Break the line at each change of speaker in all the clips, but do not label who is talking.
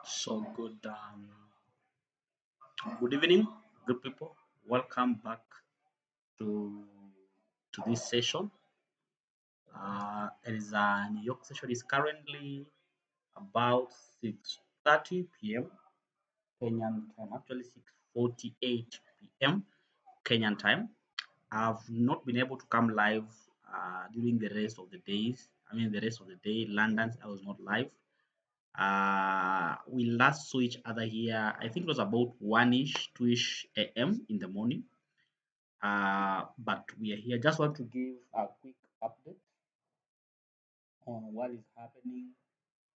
So good evening, good people. Welcome back to this session. It is a New York session. Is currently about 6:30 p.m. Kenyan time. Actually, 6:48 p.m. Kenyan time. I've not been able to come live during the rest of the days. I mean, the rest of the day. London, I was not live. We last saw each other here. I think it was about 1ish, 2ish a.m. in the morning. But we are here. Just want to give a quick update on what is happening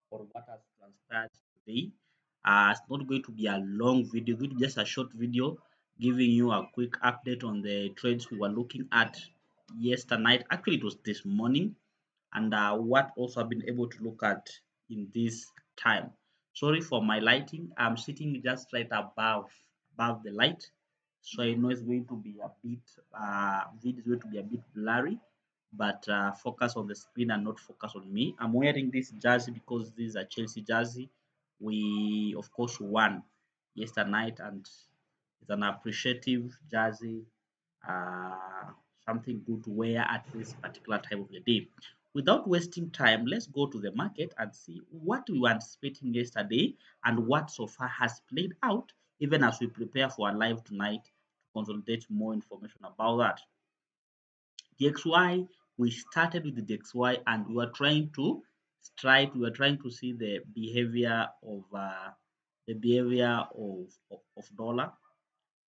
or what has transpired today. It's not going to be a long video, it's going to be just a short video giving you a quick update on the trades we were looking at yesterday night. Actually, it was this morning, and what also I've been able to look at in this time. Sorry for my lighting. I'm sitting just right above the light, so I know it's going to be a bit video is going to be a bit blurry, but focus on the screen and not focus on me. I'm wearing this jersey because this is a Chelsea jersey. We of course won yesterday night, and it's an appreciative jersey, uh, something good to wear at this particular time of the day. Without wasting time, let's go to the market and see what we were anticipating yesterday and what so far has played out, even as we prepare for our live tonight to consolidate more information about that. DXY, we started with the DXY and we were trying to see the behavior of dollar.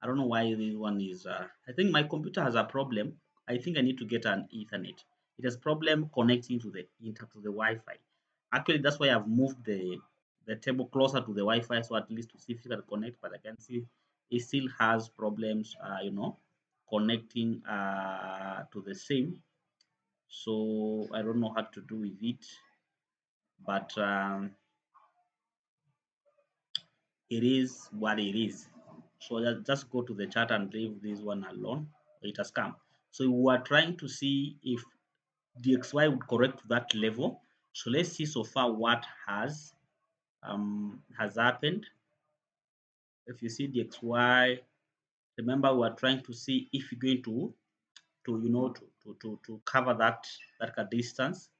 I don't know why this one is. I think my computer has a problem. I think I need to get an Ethernet. It has problem connecting to the Wi-Fi. Actually, that's why I've moved the table closer to the Wi-Fi, so at least to see if you can connect. But I can see it still has problems. Connecting to the same. So I don't know how to do with it, but it is what it is. So just go to the chart and leave this one alone. It has come. So we are trying to see if DXY would correct to that level. So let's see so far what has happened. If you see DXY, remember we are trying to see if you're going to cover that distance,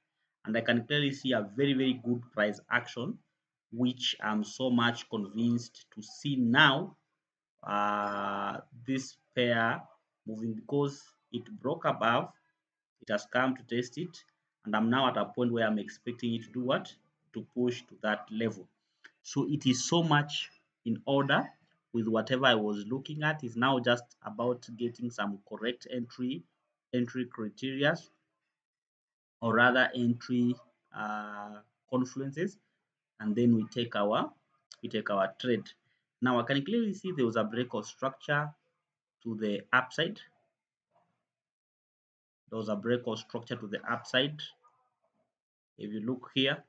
and I can clearly see a very good price action, which I'm so much convinced to see now. This pair moving because it broke above, it has come to test it, and I'm now at a point where I'm expecting it to do what, to push to that level. So it is so much in order with whatever I was looking at. Is now just about getting some correct entry criteria, or rather entry uh, confluences, and then we take our trade. Now I can clearly see there was a break of structure to the upside. There was a break of structure to the upside. If you look here,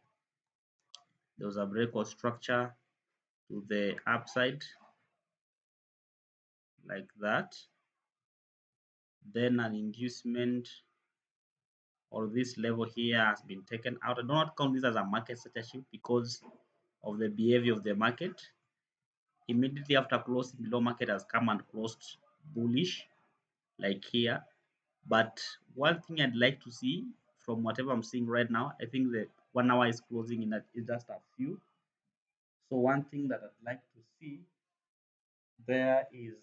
there was a break of structure to the upside like that. Then an inducement or this level here has been taken out. I do not count this as a market censorship because of the behavior of the market. Immediately after closing, below market has come and closed bullish like here. But one thing I'd like to see from whatever I'm seeing right now, I think the 1 hour is closing in is just a few. So one thing that I'd like to see there is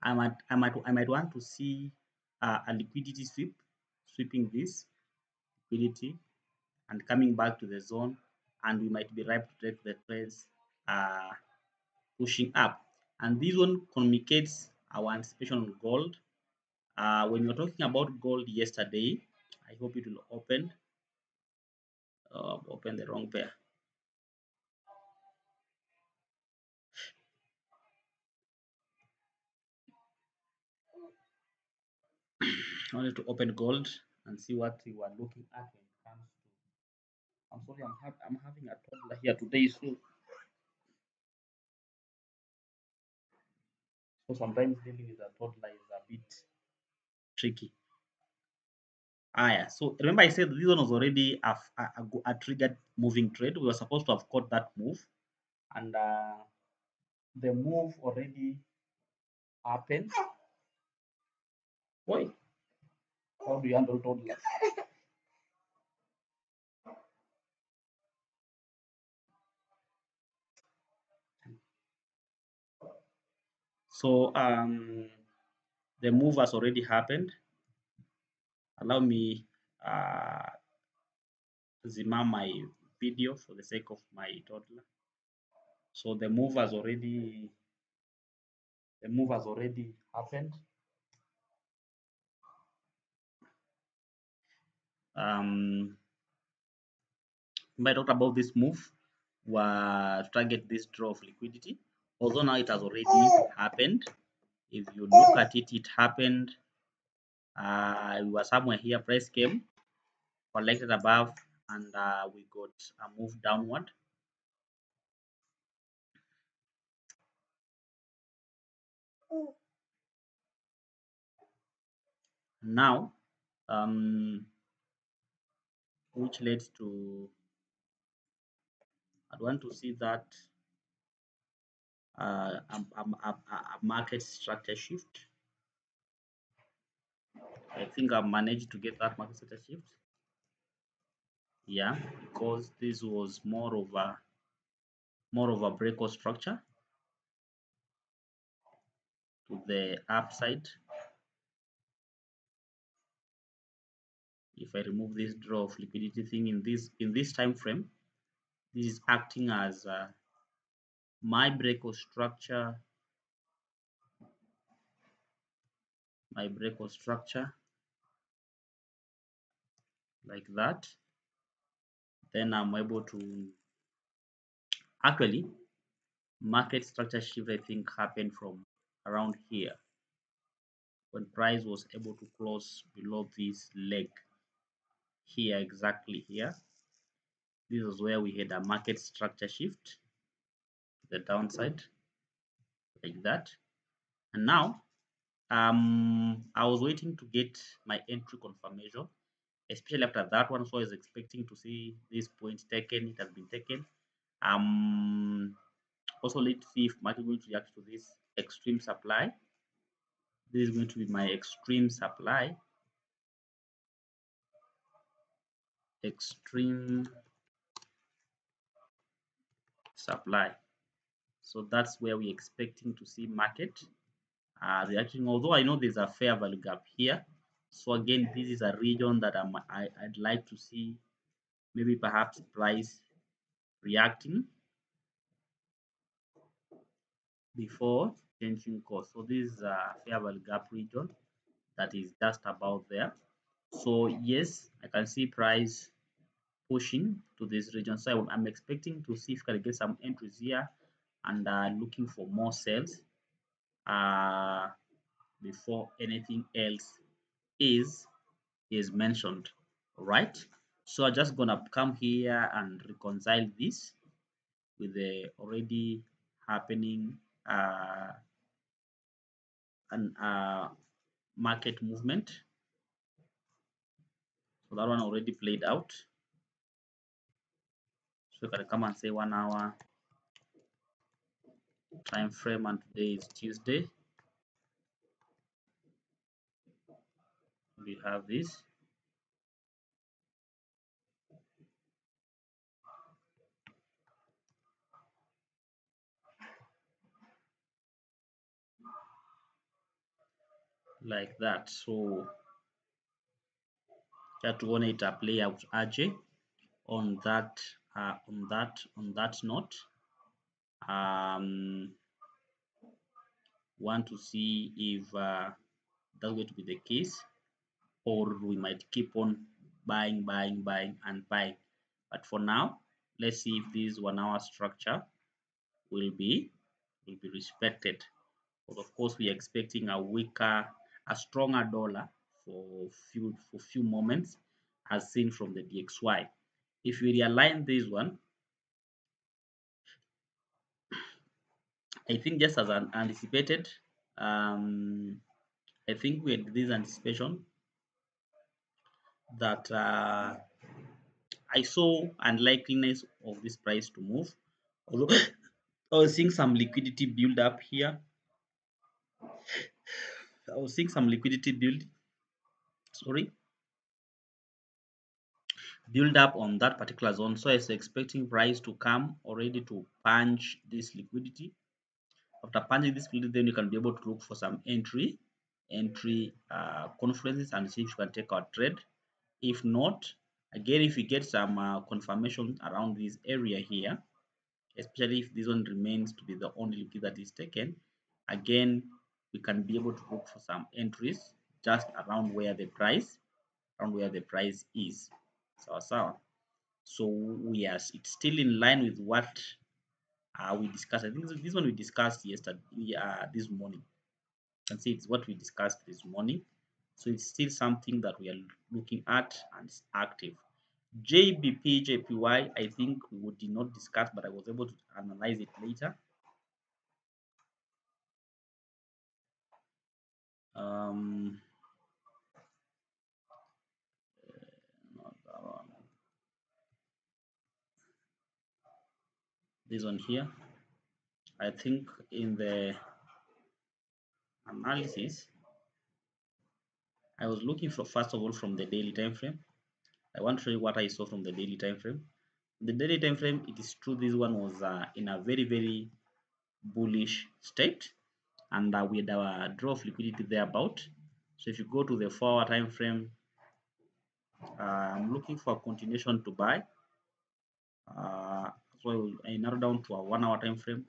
I might want to see a liquidity sweeping this liquidity and coming back to the zone, and we might be ripe to take the trades uh, pushing up. And this one communicates our anticipation on gold. When we were talking about gold yesterday, I hope it will open the wrong pair. I wanted to open gold and see what we were looking at when it comes to. I'm sorry, I'm having a toddler here today, so sometimes dealing with a toddler is a bit tricky. Yeah. So remember I said this one was already a triggered moving trade. We were supposed to have caught that move, and the move already happened. Why? How do you handle toddlers? So the move has already happened. Allow me uh, zima my video for the sake of my toddler. So the move has already happened. Um, I talked about this move to target this draw of liquidity. Although now it has already happened. If you look at it, it happened. We were somewhere here, price came, collected above, and we got a move downward. Now, which led to, I want to see that a market structure shift. I think I managed to get that market structure shift. Yeah, because this was more of a breakout structure to the upside. If I remove this draw of liquidity thing in this time frame, this is acting as my breakout structure, like that. Then I'm able to actually market structure shift. I think happened from around here when price was able to close below this leg here, exactly here. This is where we had a market structure shift to the downside, like that. And now I was waiting to get my entry confirmation, especially after that one. So I was expecting to see this point taken. It has been taken. Also, let's see if market is going to react to this extreme supply. This is going to be my extreme supply. Extreme supply. So that's where we're expecting to see market reacting. Although I know there's a fair value gap here. So again, this is a region that I'd like to see maybe perhaps price reacting before changing course. So this is a fair value gap region that is just about there. So yes, I can see price pushing to this region. So I'm expecting to see if I can get some entries here and looking for more sales uh, before anything else is mentioned. All right. So I'm just gonna come here and reconcile this with the already happening and market movement. So that one already played out. So you can come and say 1 hour time frame, and today is Tuesday. We have this. Like that. So that one it play out RJ on that on that note. Um, want to see if that's going to be the case, or we might keep on buying and buying. But for now, let's see if this 1 hour structure will be respected. But of course, we are expecting a stronger dollar for few moments, as seen from the DXY. If we realign this one, I think just as anticipated, I think we had this anticipation that I saw unlikeliness of this price to move. Although I was seeing some liquidity build up here. I was seeing some liquidity sorry, build up on that particular zone. So I was expecting price to come already to punch this liquidity. After punching this liquidity, then you can be able to look for some entry conferences and see if you can take our trade. If not, again, if you get some confirmation around this area here, especially if this one remains to be the only liquid that is taken, again, we can be able to look for some entries just around where the price is. So we are it's still in line with what we discussed. I think this one we discussed yesterday, this morning. You can see it's what we discussed this morning. So it's still something that we are looking at and it's active. JBP, JPY, I think we did not discuss, but I was able to analyze it later. Um, not that one. This one here. I think in the analysis, I was looking for first of all from the daily time frame. I want to show you what I saw from the daily time frame. The daily time frame, it is true this one was in a very bullish state, and we had our draw of liquidity thereabout. So if you go to the 4 hour time frame, I'm looking for a continuation to buy. So I narrow down to a 1 hour time frame,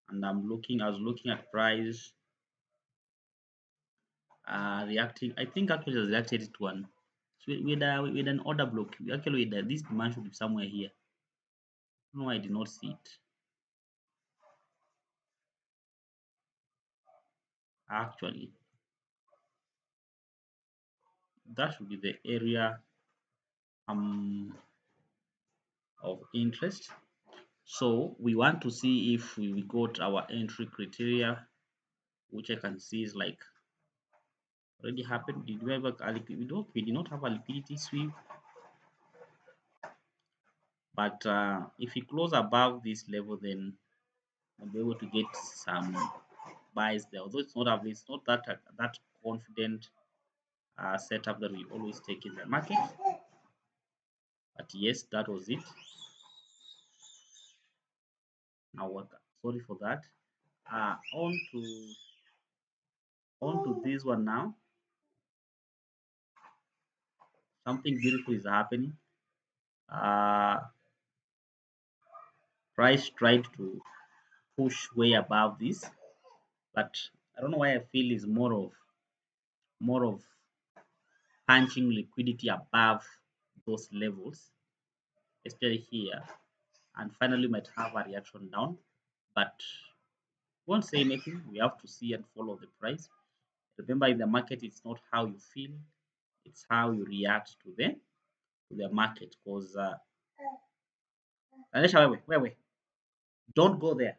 and I was looking at price reacting. I think actually it has reacted to one. So with an order block, actually with this demand should be somewhere here. No, I did not see it. Actually, that should be the area um of interest. So we want to see if we got our entry criteria, which I can see is like already happened. Did we ever we did not have a liquidity sweep, but if we close above this level, then we'll be able to get some buys there. Although it's not that that confident setup that we always take in the market, but yes, that was it. Now what? Sorry for that. On to this one now. Something beautiful is happening. Uh, Price tried to push way above this, but I don't know why I feel is more of punching liquidity above those levels, especially here, and finally might have a reaction down. But won't say anything. We have to see and follow the price. Remember, in the market, it's not how you feel; it's how you react to the market. Because Anisha, wait, don't go there.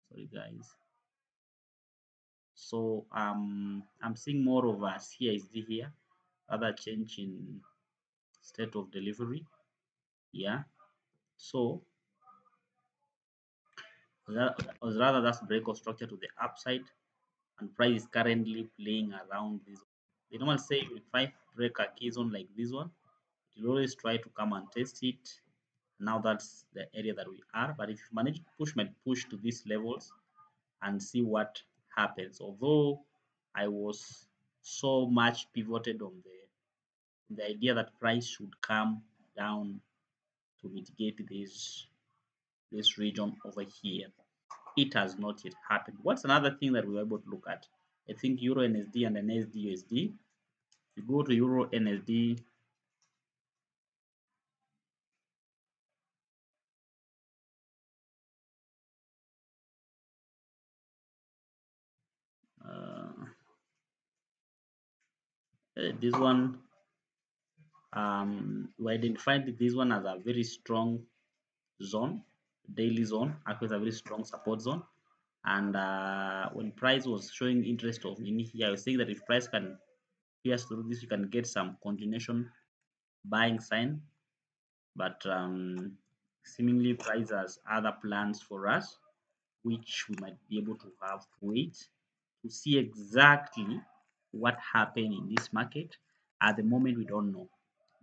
Sorry, guys. So I'm seeing more of a CISD here, other change in state of delivery. Yeah. So was rather that's break of structure to the upside, and price is currently playing around this. They normally say if I break a key zone like this one, it will always try to come and test it. Now that's the area that we are. But if you manage to push to these levels and see what happens. Although I was so much pivoted on the idea that price should come down to mitigate this region over here. It has not yet happened. What's another thing that we were able to look at? I think Euro NSD and NSD USD. If you go to Euro NSD, uh, this one we identified this one as a very strong zone, daily zone. Actually, it's a very strong support zone. And when price was showing interest of in here, I was saying that if price can pierce through this, you can get some continuation buying sign, but seemingly price has other plans for us, which we might be able to have to wait to see exactly what happened in this market. At the moment, we don't know,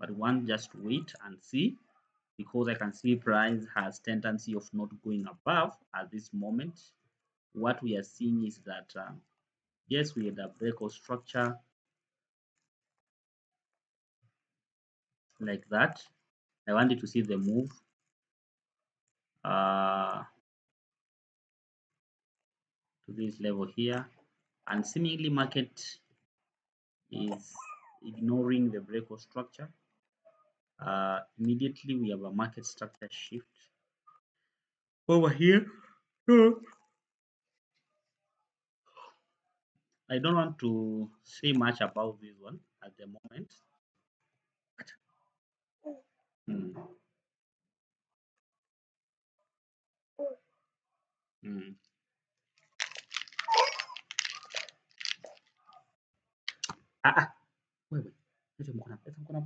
but we want just to wait and see, because I can see price has tendency of not going above at this moment. What we are seeing is that yes, we had a breakout structure like that. I wanted to see the move uh, to this level here, and seemingly market is ignoring the breakout structure. Immediately we have a market structure shift over here. So I don't want to say much about this one at the moment. Hmm. Hmm. Ah, ah. Wait. Let him come up.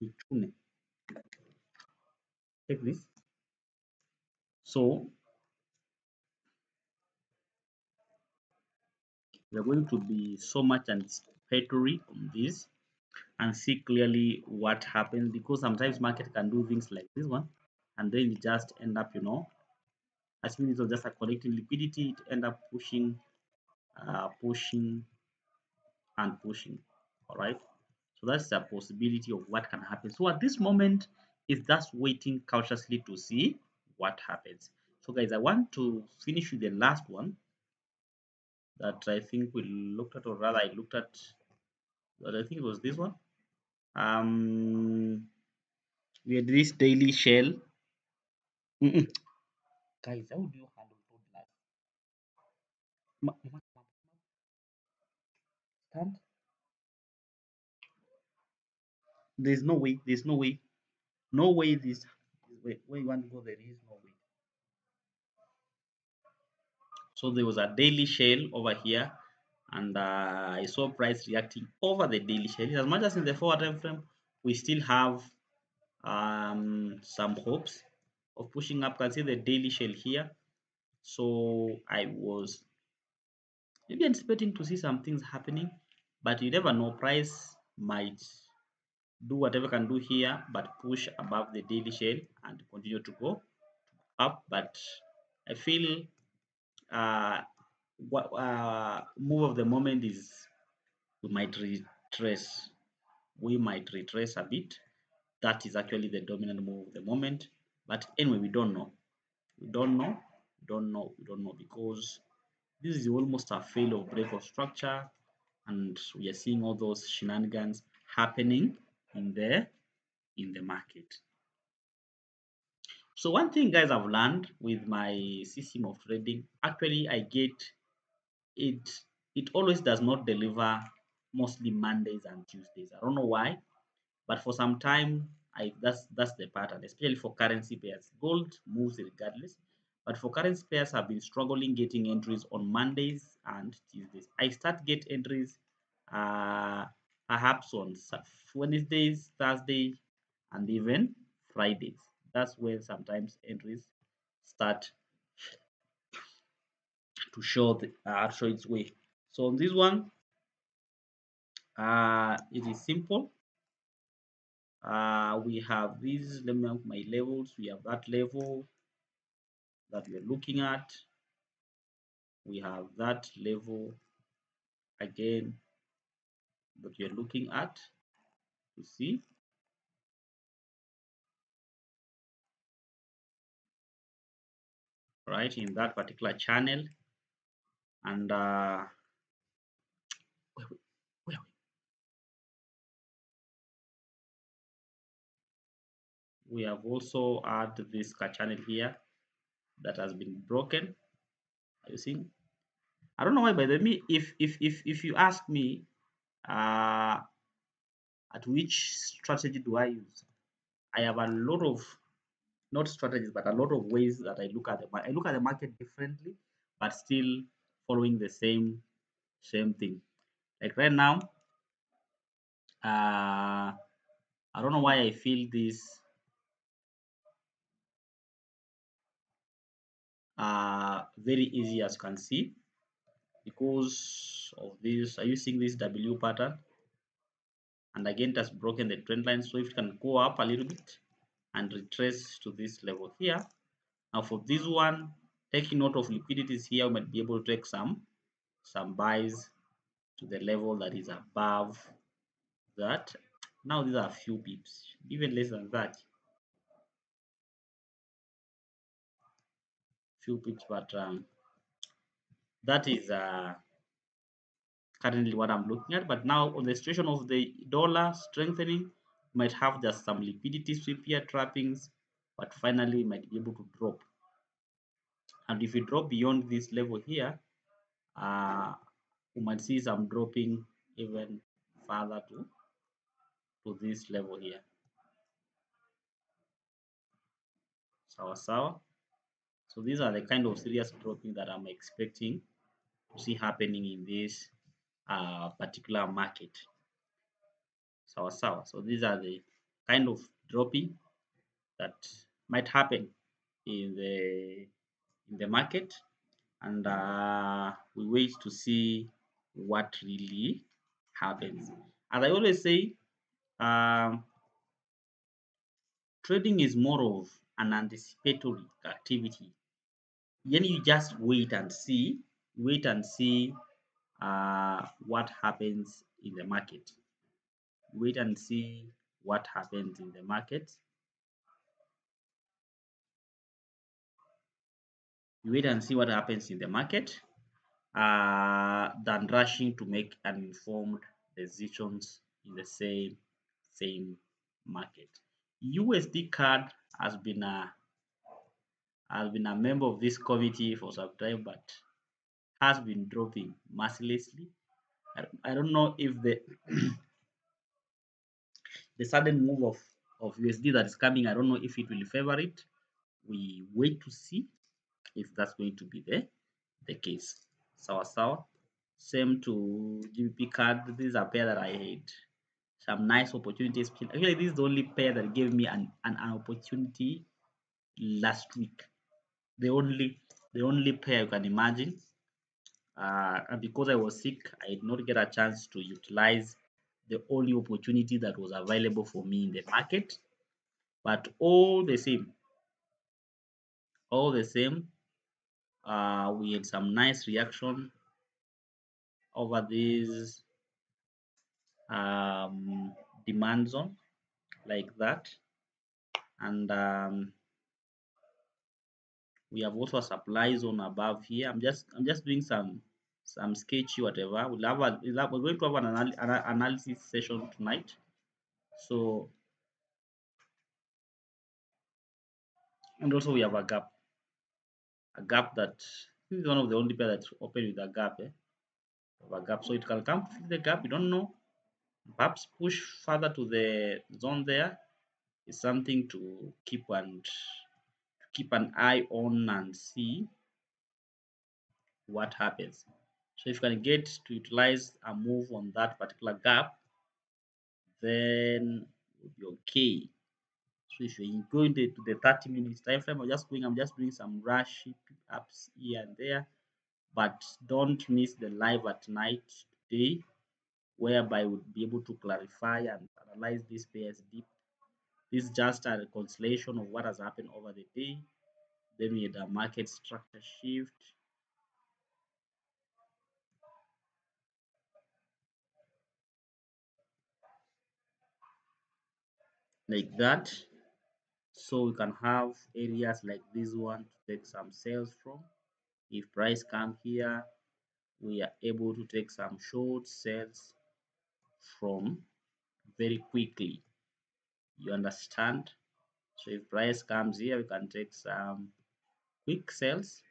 Nichune. Take this. So we're going to be so much anticipatory on this and see clearly what happens, because sometimes market can do things like this one and then it just end up, assuming it was just a collective liquidity, it end up pushing and pushing. All right, so that's a possibility of what can happen. So at this moment is just waiting cautiously to see what happens. So guys, I want to finish with the last one that I think we looked at, or rather I looked at, but I think it was this one. We had this daily shell. Mm-mm. Guys, how do you handle toddlers? Stand. There's no way. There's no way. No way. This where you want to go. There is no way. So there was a daily shell over here, and I saw price reacting over the daily shell. As much as in the forward time frame, we still have some hopes of pushing up. Can see the daily shell here. So I was maybe anticipating to see some things happening, but you never know. Price might do whatever can do here, but push above the daily shell and continue to go up. But I feel what move of the moment is we might retrace. We might retrace a bit. That is actually the dominant move of the moment. But anyway, we don't know. We don't know. We don't know. We don't know, because this is almost a fail of break of structure, and we are seeing all those shenanigans happening in the market. So one thing, guys, I've learned with my system of trading, actually I get it. It always does not deliver, mostly Mondays and Tuesdays. I don't know why, but for some time, that's the pattern, especially for currency pairs. Gold moves regardless, but for currency pairs, I've been struggling getting entries on Mondays and Tuesdays. I start get entries uh, perhaps on Wednesdays, Thursday, and even Fridays. That's where sometimes entries start to show its way. So on this one, it is simple. We have these. Let me have my levels. We have that level that we are looking at. We have that level again that we are looking at to see, right, in that particular channel. And wait, wait, wait, we have also had this channel here that has been broken. Are you seeing? I don't know why, but me, if you ask me, uh, at which strategy do I use? I have a lot of, not strategies, but a lot of ways that I look at I look at the market differently, but still following the same thing. Like right now, I don't know why I feel this very easy, as you can see, because of this. Are you seeing this W pattern? And again, it has broken the trend line. So if it can go up a little bit and retrace to this level here. Now for this one, taking note of liquidities here, we might be able to take some buys to the level that is above that. Now these are a few pips, even less than that, few pips, but that is currently what I'm looking at. But now on the situation of the dollar strengthening, might have just some liquidity sweep here trappings, but finally might be able to drop. And if we drop beyond this level here, uh, we might see some dropping even further to this level here. Sawa sawa. So these are the kind of serious dropping that I'm expecting to see happening in this particular market. Sawa sawa. So these are the kind of dropping that might happen in the market, and we wait to see what really happens. As I always say, um, trading is more of an anticipatory activity. Then you just wait and see what happens in the market. Wait and see what happens in the market. Wait and see what happens in the market than rushing to make uninformed decisions in the same market. USD card has been a member of this committee for some time, but has been dropping mercilessly. I don't know if the sudden move of USD that is coming, I don't know if it will favor it. We wait to see if that's going to be the case. Sawa sawa. Same to GBP card. This is a pair that I had some nice opportunities. Actually, this is the only pair that gave me an opportunity last week. The only pair you can imagine. And because I was sick, I did not get a chance to utilize the only opportunity that was available for me in the market. But all the same, we had some nice reaction over this demand zone like that, and we have also a supply zone above here. I'm just doing some sketchy whatever. We're going to have an analysis session tonight. So, and also we have a gap that this is one of the only pair that's open with a gap, of a gap. So it can come to the gap. We don't know. Perhaps push further to the zone there is something to keep an eye on and see what happens. So if you can get to utilize a move on that particular gap, then we'll be okay. So if you're going to the 30 minutes time frame, I'm just doing some rush ups here and there, but don't miss the live at night today, whereby we'll be able to clarify and analyze this pairs deep. This is just a reconciliation of what has happened over the day. Then we had a market structure shift. Like that. So we can have areas like this one to take some sales from. If price come here, we are able to take some short sales from very quickly. You understand? So if price comes here, we can take some quick sales,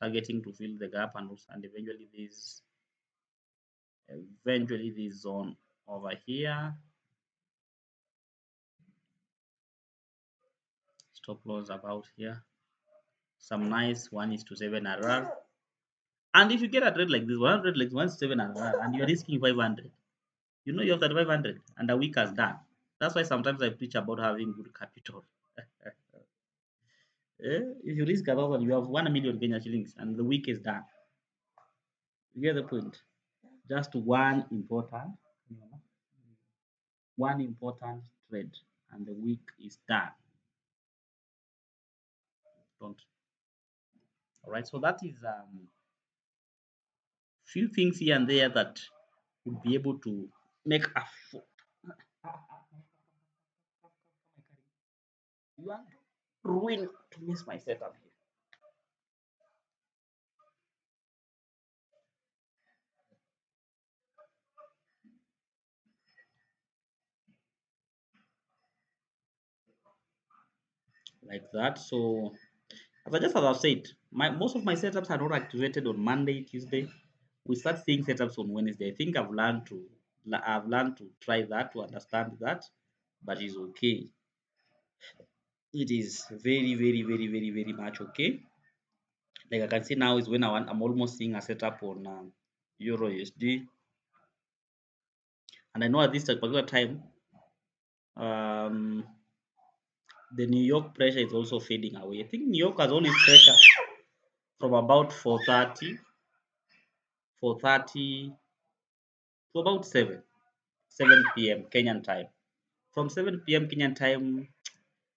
targeting to fill the gap and eventually this zone over here. Stop loss about here. Some nice 1:7 RR. And if you get a trade like this, 100 like 1:7 RR, and you're risking 500, You know you have 3,500 and the week has done. That's why sometimes I preach about having good capital. If you risk 1,000, you have 1 million Kenya shillings and the week is done. You get the point? Just one important trade and the week is done. Don't. All right. So that is few things here and there that would be able to make a you want to ruin to miss my setup here. Like that. So as I've said, most of my setups are not activated on Monday, Tuesday. We start seeing setups on Wednesday. I think I've learned to try that to understand that, but it's okay. It is very, very, very, very, very much okay. Like I can see now is when I'm almost seeing a setup on Euro USD, and I know at this particular time, um, the New York pressure is also fading away. I think New York has only pressure from about 4:30 to about 7 p.m. Kenyan time. From 7 p.m. Kenyan time,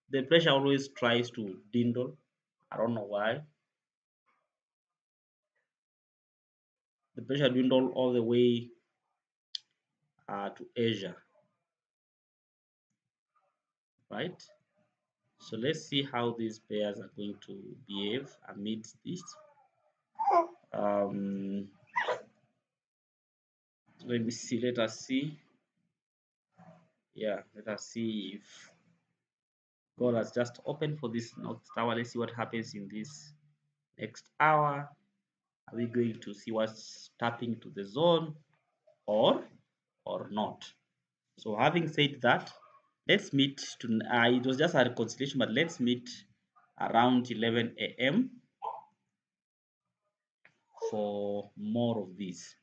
the pressure always tries to dwindle. I don't know why. The pressure dwindle all the way to Asia, right? So let's see how these pairs are going to behave amidst this. Um, Let me see. Let us see. Yeah, let us see if God has just opened for this next hour. Let's see what happens in this next hour. Are we going to see what's tapping to the zone or not? So having said that, let's meet to it was just a reconciliation, but let's meet around 11 a.m. for more of this.